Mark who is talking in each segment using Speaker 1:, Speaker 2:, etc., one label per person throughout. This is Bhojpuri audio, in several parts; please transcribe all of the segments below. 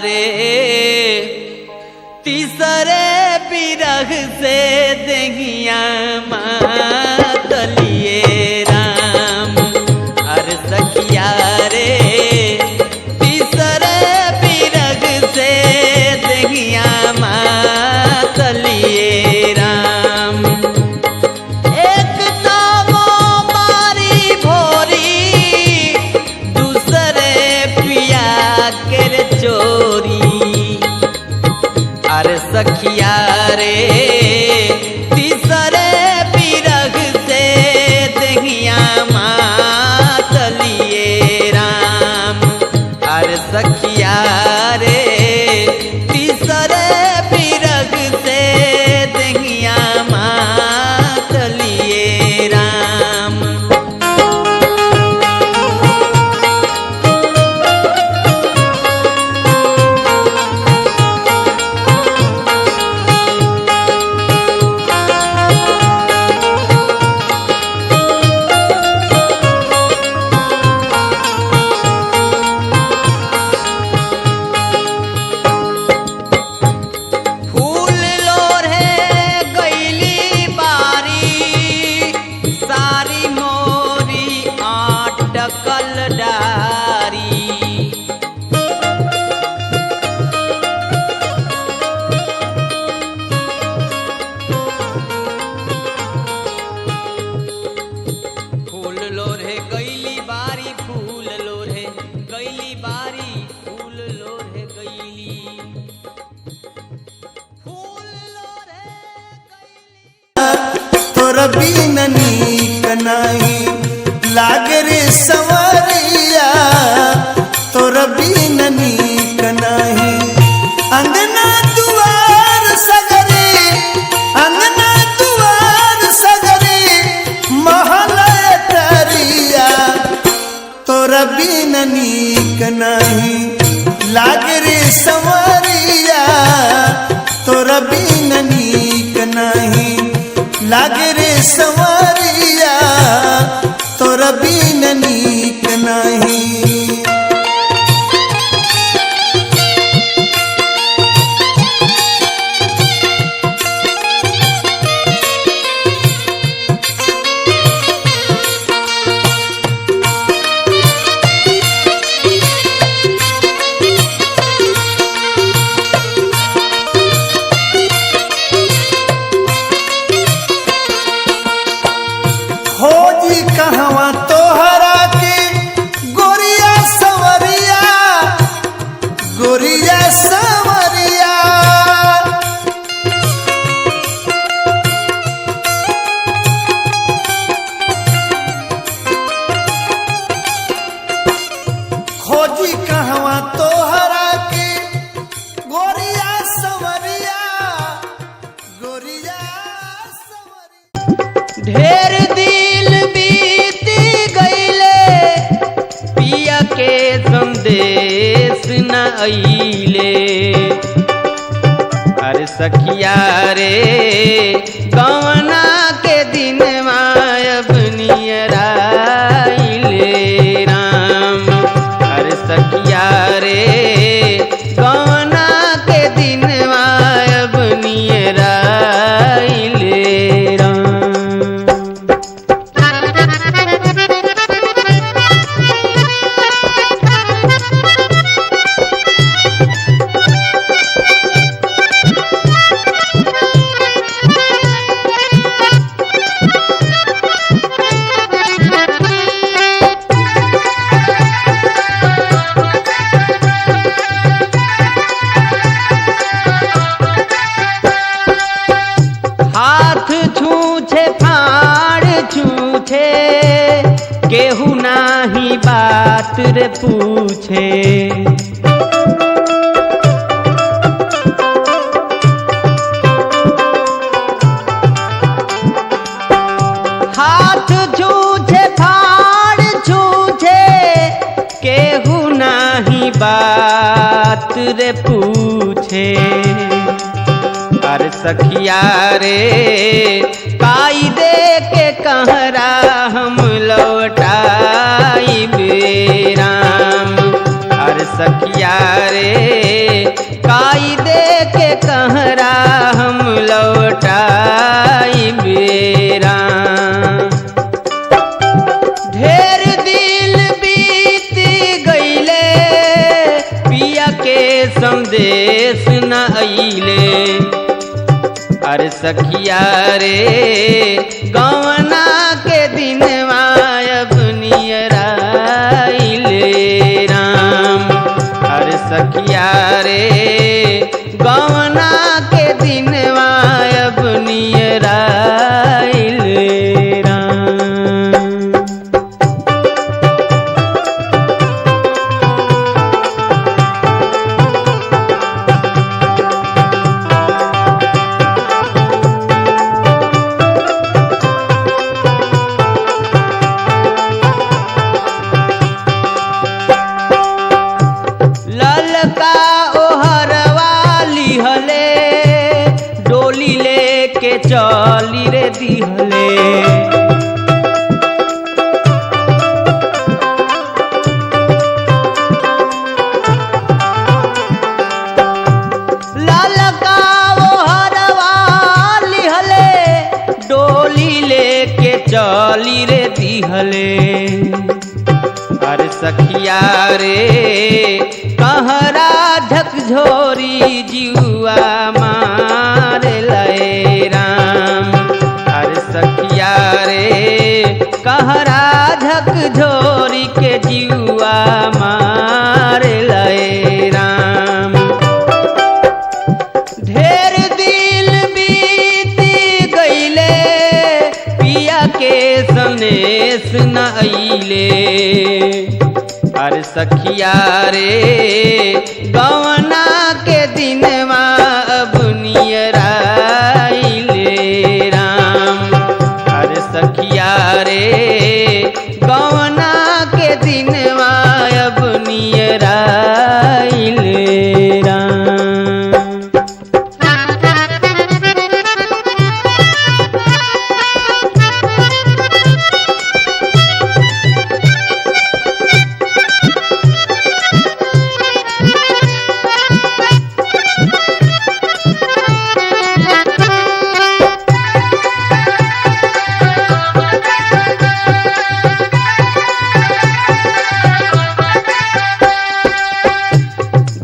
Speaker 1: रे तीसरे बिरह से देहिया मातलिए राम। अरे सखिया रे तीसरे बिरह से देहिया मातलिए राम। एक तो वो मारी भोरी दूसरे पिया के चोरी। अरे सखिया रे तीसरे बिरह से देहिया मातलिए राम। अरे सखिया रे तीसरे बिरह से देहिया मातलिए राम। फूल लोढ़े गईली बारी सारी मोरी आटकल डारी। फूल लोढ़े गईली बारी फूल लोढ़े गईली बारी फूल लोढ़े गईली फूल लोढ़े गईली।
Speaker 2: तोर बिन नीक नाही लागे रे सवरिया। तोर बिन नीक नाही अंगना दुआर सगरे अंगना दुआर सगरे महल तरिया। तोर बिन नीक नाही लागे रे सवरिया। तोर बिन नीक नाही लागे रे सवरिया। तोर बिन नीक नाही। खोजी कहवा तोहरा के गोरिया सवरिया गोरिया सवरिया। खोजी कहवा तोहरा के गोरिया सवरिया गोरिया सवरिया।
Speaker 1: ढेर दिल बीत गईले पिया के संदेश न आइले। अरे सखिया रे कवना के दिन मायब नियराइले राम। अरे सखिया रे कवना के दिन मायब नियराइले राम। हाथ छूछे फाड़ छूछे केहू नाही बात रे पूछे। हाथ छूछे फाड़ छूछे केहू नाही बात रे पूछे। अरे सखिया रे काई दे के कहरा हम लौटाई राम। अरे सखिया रे संदेश न अइले। अरे सखिया रे गवना के दिनवा अब नियराइले राम। अरे सखिया रे गवना के दिनवा अब नियराइले राम। ललका ओहरवा लिहले डोली लेके चली रे दिहले। ललका ओहरवा लिहले डोली लेके चली रे दिहले। अरे सखिया रे कहरा झकझोरी जुआ मार लए राम। अरे सखिया रे कहरा झकझोरी के जुआ मार लए राम। ढेर दिन बीत गईले पिया के संदेश न अइले। अरे सखिया रे गवना के दिनवा अब नियराइले राम। अरे सखिया रे गवना के दिनवा अब नियराइले राम।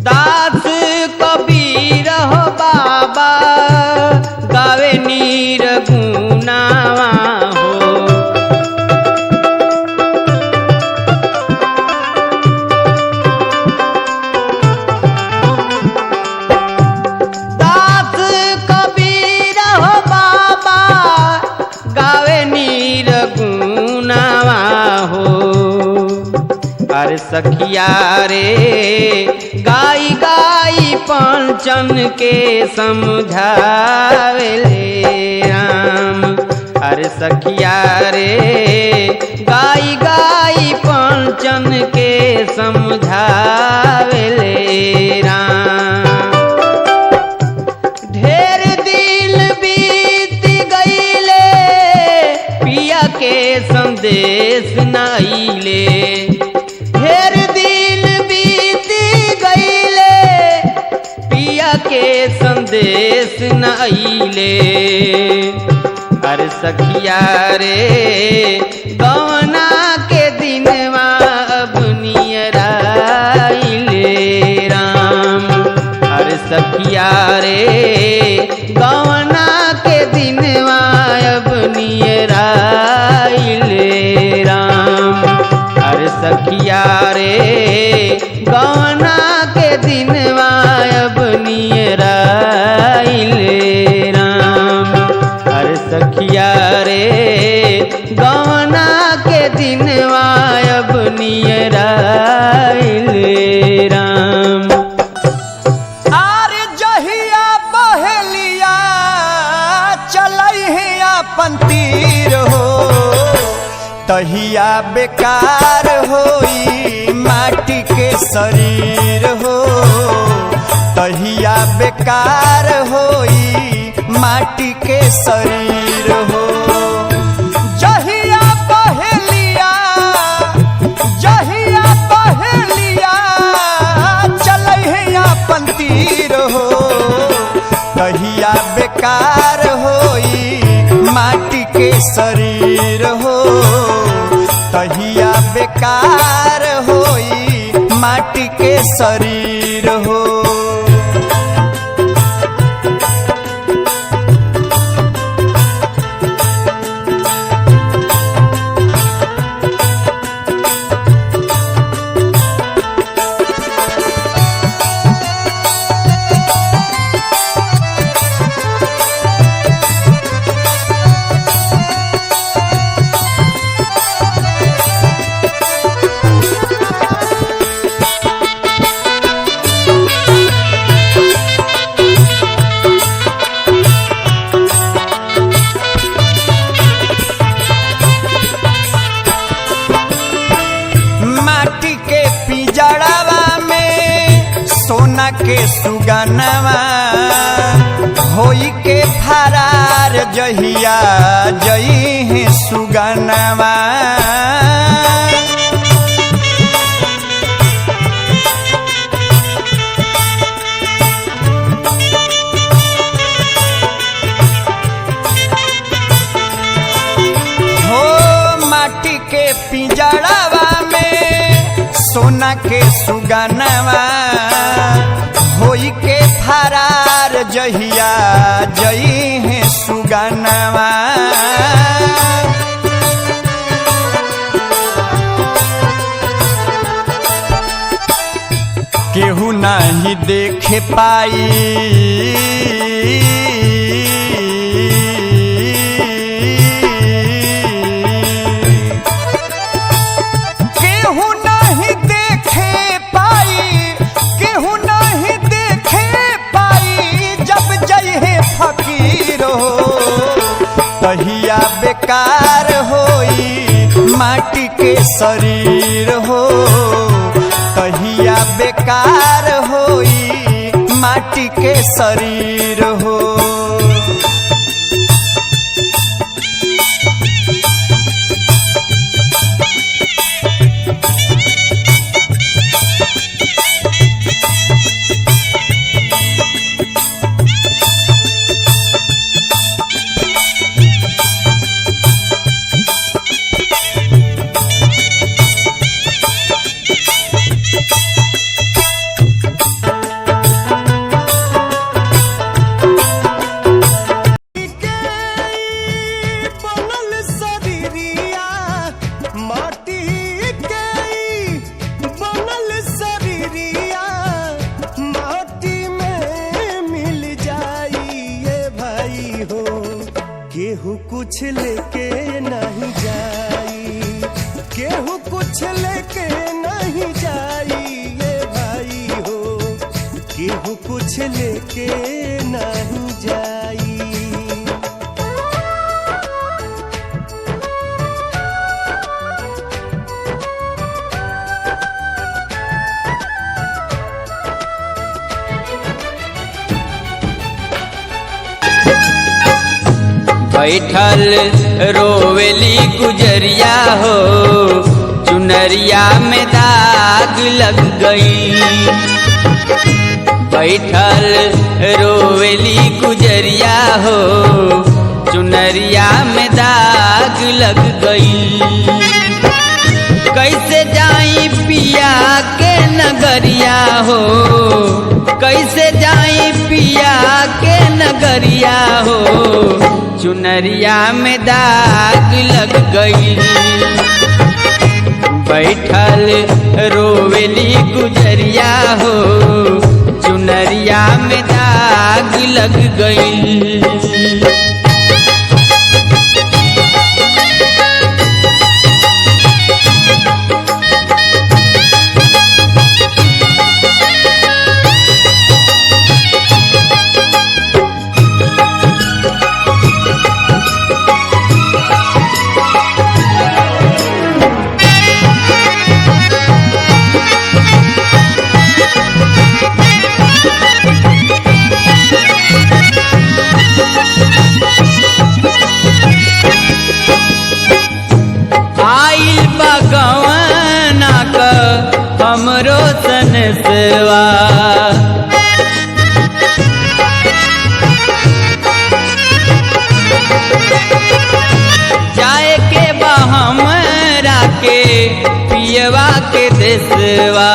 Speaker 1: दास कबीर हो बाबा गावे नीर गुनावा हो। दास कबीर हो बाबा गावे नीर गुनावा हो। अरे सखिया रे गाई गाई पंचन के समझावेले राम। अरे सखिया रे गाई गाई पंचन के समझावेले राम। ढेर दिन बीत गईले पिया के संदेश न अइले। ढेर दिन बीत गईले पिया के संदेश न अइले। अरे सखिया रे गवना के दिनवा अब नियराइले राम। अरे सखिया रे गवना के दिनवा अब नियराइले राम। अरे सखिया रे गवना के दिनवा अब नियराइले राम। अरे सखिया रे गवना के दिनवा अब नियराइले राम।
Speaker 2: आरे जहिया बहेलिया चलई है अपन तीर हो तहिया बेकार होई माटी के शरीर हो। तहिया बेकार होई माटी के शरीर हो। जहिया बहेलिया चलै है अपन तीर हो तहिया बेकार होई माटी के शरीर हो। तहिया बेकार होई माटी के शरीर हो। के सुगनवा होई के फरार जहिया जई है सुगनवा। माटी के पिंजड़वा में सोना के सुगनवा होई के फरार जहिया जई है सुगनवा। केहू नहीं देखे पाई तहिया बेकार होई माटी के शरीर हो। तहिया बेकार होई माटी के शरीर हो।
Speaker 3: केहू कुछ लेके नहीं जाई, केहू कुछ लेके नहीं जाई ये भाई हो, केहू कुछ लेके नहीं जाई।
Speaker 1: बैठल रोवेली गुजरिया हो, चुनरिया में दाग लग गई। बैठल रोवेली गुजरिया हो, चुनरिया में दाग लग गई। कैसे जाई पिया के नगरिया हो, कैसे जाई पिया के नगरिया हो, चुनरिया में दाग लग गई। बैठल रोवेली गुजरिया हो, चुनरिया में दाग लग गई। हमरो सनसवा जाए के बा हमरा के पियवा के देसवा।